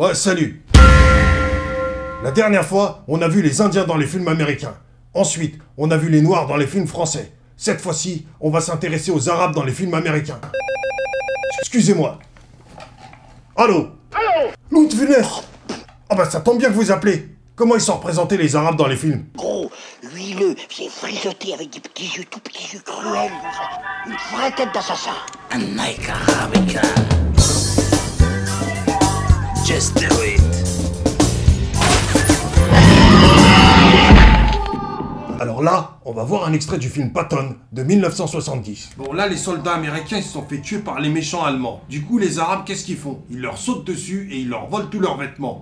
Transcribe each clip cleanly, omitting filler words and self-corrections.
Ouais, salut. La dernière fois, on a vu les Indiens dans les films américains. Ensuite, on a vu les Noirs dans les films français. Cette fois-ci, on va s'intéresser aux Arabes dans les films américains. Excusez-moi. Allô? Allô? Lutfiner. Ah bah ça tombe bien que vous appelez. Comment ils sont représentés les Arabes dans les films? Gros, huileux, c'est frisotté avec des petits yeux, tout petits yeux cruels. Une vraie tête d'assassin. A Nike Arabica. Just do it. Alors là, on va voir un extrait du film Patton de 1970. Bon là, les soldats américains ils se sont fait tuer par les méchants allemands. Du coup, les Arabes, qu'est-ce qu'ils font? Ils leur sautent dessus et ils leur volent tous leurs vêtements.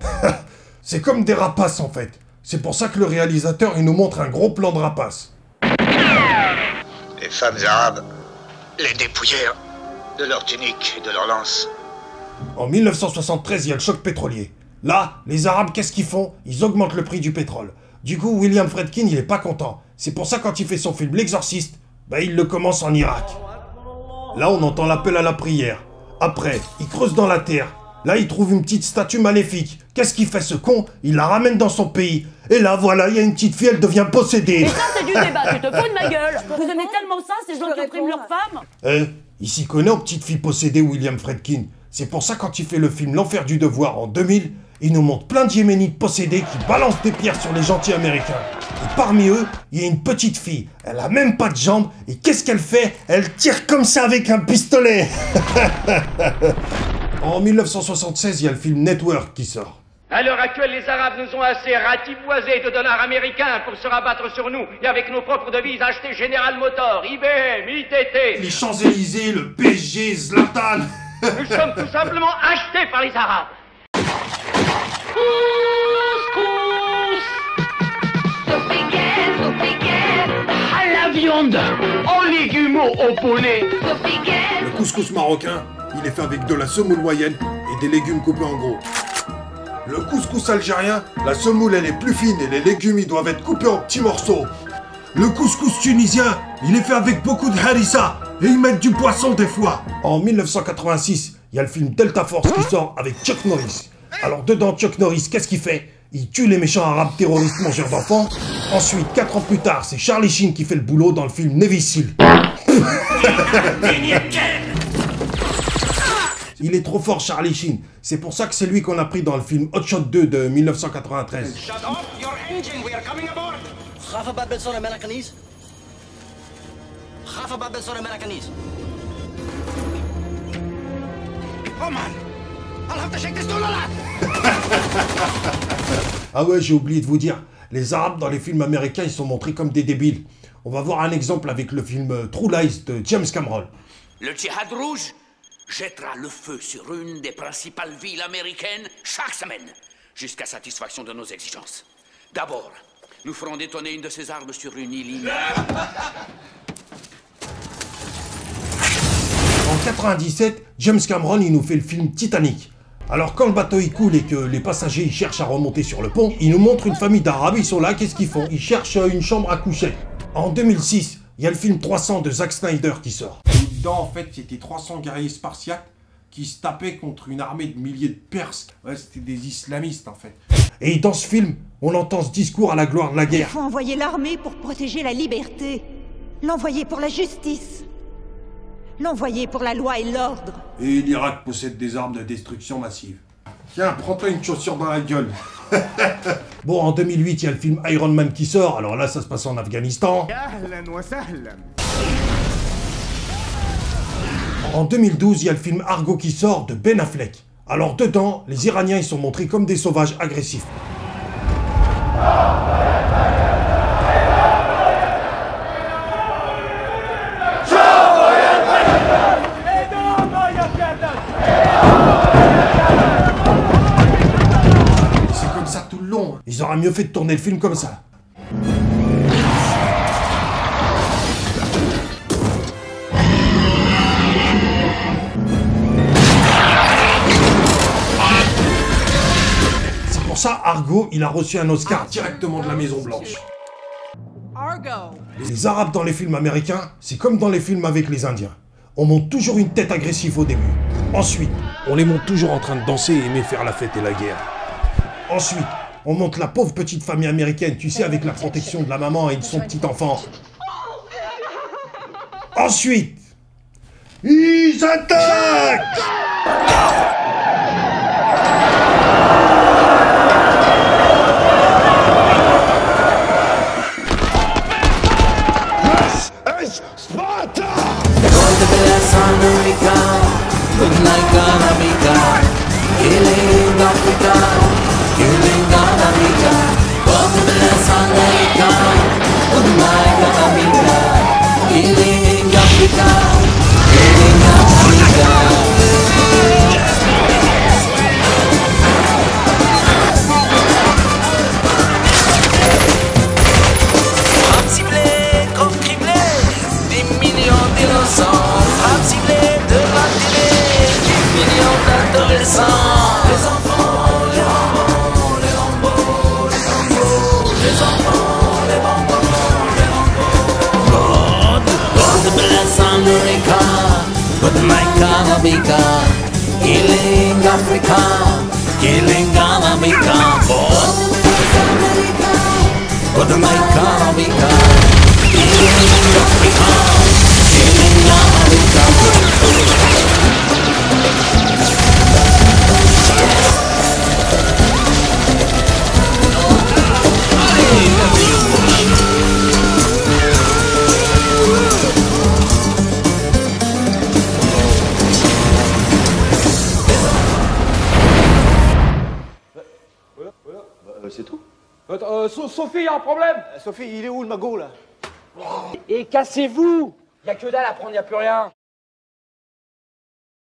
C'est comme des rapaces en fait. C'est pour ça que le réalisateur il nous montre un gros plan de rapaces. Les femmes arabes les dépouillèrent de leurs tuniques et de leurs lances. En 1973, il y a le choc pétrolier. Là, les Arabes, qu'est-ce qu'ils font? Ils augmentent le prix du pétrole. Du coup, William Friedkin, il est pas content. C'est pour ça quand il fait son film L'Exorciste, bah il le commence en Irak. Là, on entend l'appel à la prière. Après, il creuse dans la terre. Là, il trouve une petite statue maléfique. Qu'est-ce qu'il fait ce con? Il la ramène dans son pays. Et là, voilà, il y a une petite fille, elle devient possédée. Et ça, c'est du débat, tu te fous de ma gueule. Vous aimez tellement ça, ces gens qui oppriment leurs femmes? Il s'y connaît en petite fille possédée, William Friedkin. C'est pour ça quand il fait le film L'Enfer du Devoir en 2000, il nous montre plein de Yéménites possédés qui balancent des pierres sur les gentils américains. Et parmi eux, il y a une petite fille. Elle a même pas de jambes. Et qu'est-ce qu'elle fait? Elle tire comme ça avec un pistolet. En 1976, il y a le film Network qui sort. À l'heure actuelle, les Arabes nous ont assez ratiboisés de dollars américains pour se rabattre sur nous, et avec nos propres devises acheter General Motors, IBM, ITT. Les Champs-Élysées, le PSG, Zlatan. Nous sommes tout simplement achetés par les Arabes. À la viande, aux légumes au poulet. Le couscous marocain, il est fait avec de la semoule moyenne et des légumes coupés en gros. Le couscous algérien, la semoule elle est plus fine et les légumes ils doivent être coupés en petits morceaux. Le couscous tunisien, il est fait avec beaucoup de harissa et ils mettent du poisson des fois. En 1986, il y a le film Delta Force qui sort avec Chuck Norris. Alors dedans, Chuck Norris, qu'est-ce qu'il fait? Il tue les méchants arabes terroristes mangeurs d'enfants. Ensuite, 4 ans plus tard, c'est Charlie Sheen qui fait le boulot dans le film Navy Seal. Il est trop fort, Charlie Sheen. C'est pour ça que c'est lui qu'on a pris dans le film Hot Shot 2 de 1993. Shut off your engine, we are coming aboard. Oh man, I'll have to shake this door Ah ouais, j'ai oublié de vous dire, les Arabes dans les films américains, ils sont montrés comme des débiles. On va voir un exemple avec le film True Lies de James Cameron. Le djihad rouge jettera le feu sur une des principales villes américaines chaque semaine, jusqu'à satisfaction de nos exigences. D'abord, nous ferons détonner une de ces armes sur une île inerte. En 97, James Cameron, il nous fait le film Titanic. Alors quand le bateau il coule et que les passagers ils cherchent à remonter sur le pont, il nous montre une famille d'Arabes, ils sont là, qu'est-ce qu'ils font? Ils cherchent une chambre à coucher. En 2006, il y a le film 300 de Zack Snyder qui sort. Dedans, en fait, c'était 300 guerriers spartiates qui se tapaient contre une armée de milliers de Perses. Ouais, c'était des islamistes, en fait. Et dans ce film, on entend ce discours à la gloire de la guerre. Il faut envoyer l'armée pour protéger la liberté. L'envoyer pour la justice. L'envoyer pour la loi et l'ordre. Et l'Irak possède des armes de destruction massive. Tiens, prends-toi une chaussure dans la gueule. Bon, en 2008, il y a le film Iron Man qui sort. Alors là, ça se passe en Afghanistan. En 2012, il y a le film Argo qui sort de Ben Affleck. Alors dedans, les Iraniens ils sont montrés comme des sauvages agressifs. C'est comme ça tout le long. Ils auraient mieux fait de tourner le film comme ça. Ça, Argo, il a reçu un Oscar directement de la Maison Blanche. Les Arabes dans les films américains, c'est comme dans les films avec les Indiens. On monte toujours une tête agressive au début. Ensuite, on les montre toujours en train de danser et aimer faire la fête et la guerre. Ensuite, on montre la pauvre petite famille américaine, tu sais, avec la protection de la maman et de son petit enfant. Ensuite, ils attaquent! Sparta! God bless America, good night America, killing Africa, killing America. God bless America, good night America, killing Africa, killing Africa. Frappe ciblée de la télé, des millions d'adolescents. Les enfants, les Rambo, les Rambo, les Rambo, les enfants, les Rambo, les Rambo. God bless America, good night America, killing Africa, killing America. God bless America, good night America, killing Africa. C'est tout. Sophie, y a un problème? Sophie, il est où le magot là? Et cassez-vous! Y a que dalle à prendre, y a plus rien.